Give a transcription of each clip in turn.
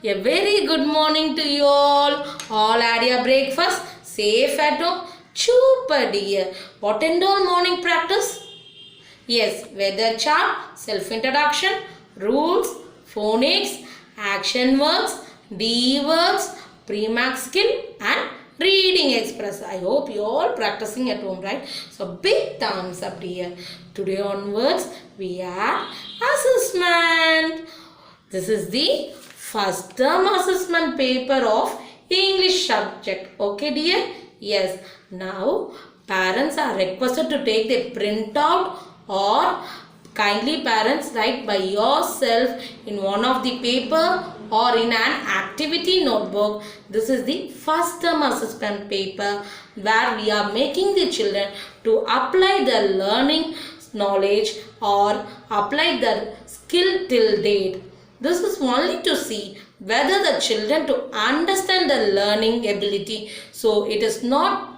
A very good morning to you all. All had your breakfast safe at home. Super dear. What and all morning practice? Yes, weather chart, self-introduction, rules, phonics, action words, D words, pre-max skill and reading express. I hope you all practicing at home, right? So big thumbs up dear. Today onwards we have assessment. This is the first term assessment paper of English subject. Okay dear? Yes. Now parents are requested to take the printout or kindly parents write by yourself in one of the paper or in an activity notebook. This is the first term assessment paper where we are making the children to apply their learning knowledge or apply their skill till date. This is only to see whether the children to understand the learning ability. So it is not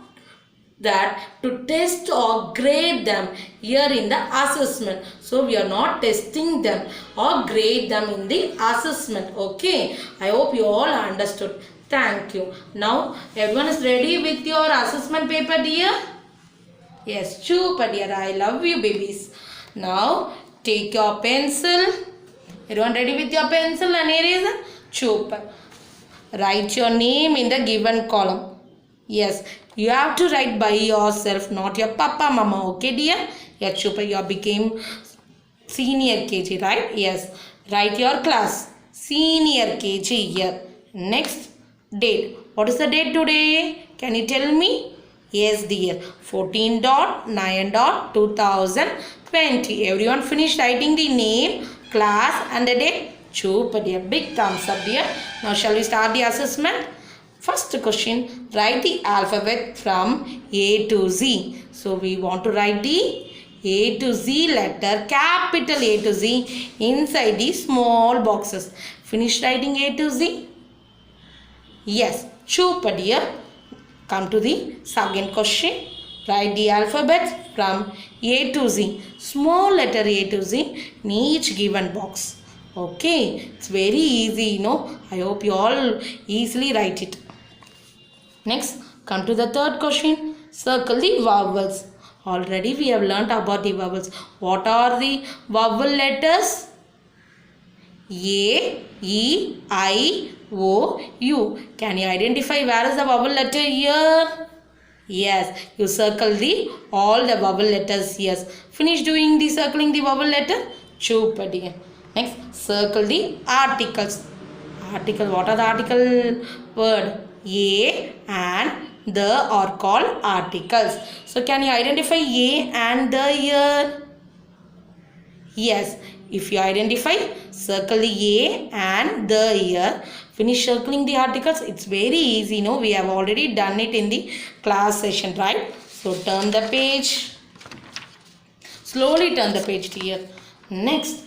that to test or grade them here in the assessment. So we are not testing them or grade them in the assessment. Okay. I hope you all understood. Thank you. Now everyone is ready with your assessment paper dear? Yes, super dear. I love you babies. Now take your pencil. Everyone ready with your pencil and eraser? Super. Write your name in the given column. Yes, you have to write by yourself, not your papa, mama. Okay, dear? Yes, super. You became senior KG, right? Yes. Write your class. Senior KG here. Next date. What is the date today? Can you tell me? Yes, dear. 14.9.2020. Everyone finished writing the name, class and the date? Super dear. Big thumbs up dear. Now shall we start the assessment? First question, write the alphabet from A to Z. So we want to write the A to Z letter, capital A to Z inside the small boxes. Finish writing A to Z? Yes, super dear. Come to the second question. Write the alphabet from A to Z. Small letter A to Z in each given box. Okay, it's very easy, I hope you all easily write it. Next, come to the third question. Circle the vowels. Already we have learnt about the vowels. What are the vowel letters? A, E, I, O, U. Can you identify where is the vowel letter here? Yes, you circle all the vowel letters. Yes, finish doing the circling the vowel letter. Super dear. Next, circle the articles. Article, what are the article word? A and the are called articles. So can you identify A and the here? Yes, if you identify, circle the A and the here. Finish circling the articles. It's very easy, we have already done it in the class session, right? So turn the page. Slowly turn the page dear. Next,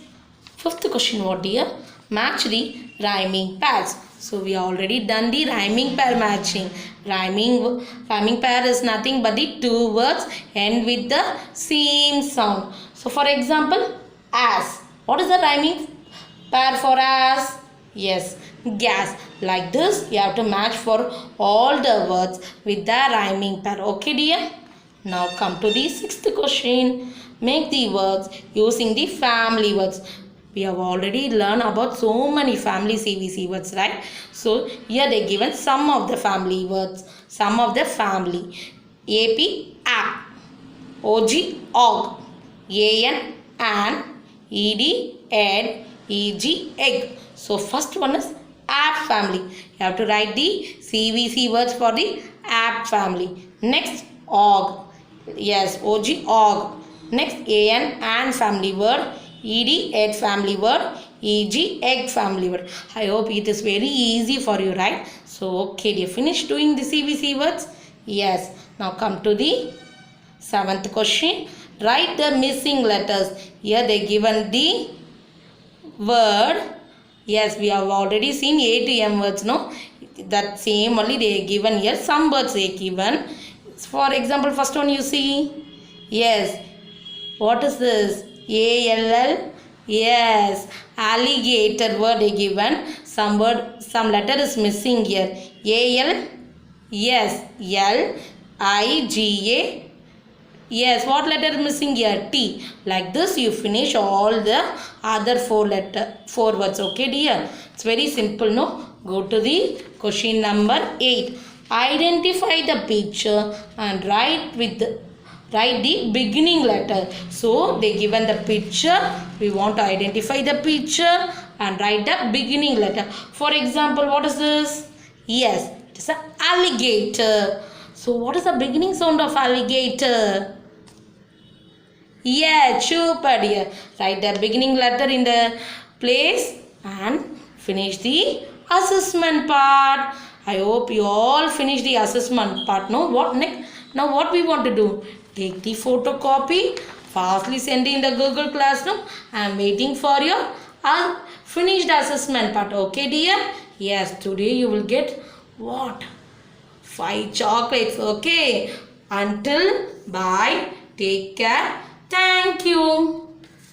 fifth question, what dear? Match the rhyming pairs. So we already done the rhyming pair matching. Rhyming pair is nothing but the two words end with the same sound. So for example, as. What is the rhyming pair for as? Yes, gas. Like this, you have to match for all the words with the rhyming pair. Okay, dear? Now come to the sixth question. Make the words using the family words. We have already learned about so many family CVC words, right? So here they given some of the family words. Some of the family. AP, app. OG, og. AN, an. ED, ed. EG, egg. So first one is app family. You have to write the CVC words for the app family. Next, og. Yes, OG, og. Next, an family word. ED, ed family word. EG, egg family word. I hope it is very easy for you, right? So, okay, do you finish doing the CVC words? Yes. Now come to the seventh question. Write the missing letters. Here they given the word. Yes, we have already seen A to M words, no? That same only they are given here. Some words they are given. For example, first one you see. Yes. What is this? ALL? Yes. Alligator word they given. some letter is missing here. A-L, yes, L-I-G-A. Yes, what letter is missing here? T. Like this you finish all the other four words. Okay dear? It's very simple, no? Go to the question number 8. Identify the picture and write the beginning letter. So they given the picture, we want to identify the picture and write the beginning letter. For example, what is this? Yes, it is an alligator. So what is the beginning sound of alligator? Yeah, super dear. Write the beginning letter in the place and finish the assessment part. I hope you all finish the assessment part. No, what next? Now what we want to do? Take the photocopy, fastly send in the Google Classroom. I am waiting for your finished assessment part. Okay dear? Yes, today you will get what? 5 chocolates. Okay. Until bye. Take care. Thank you.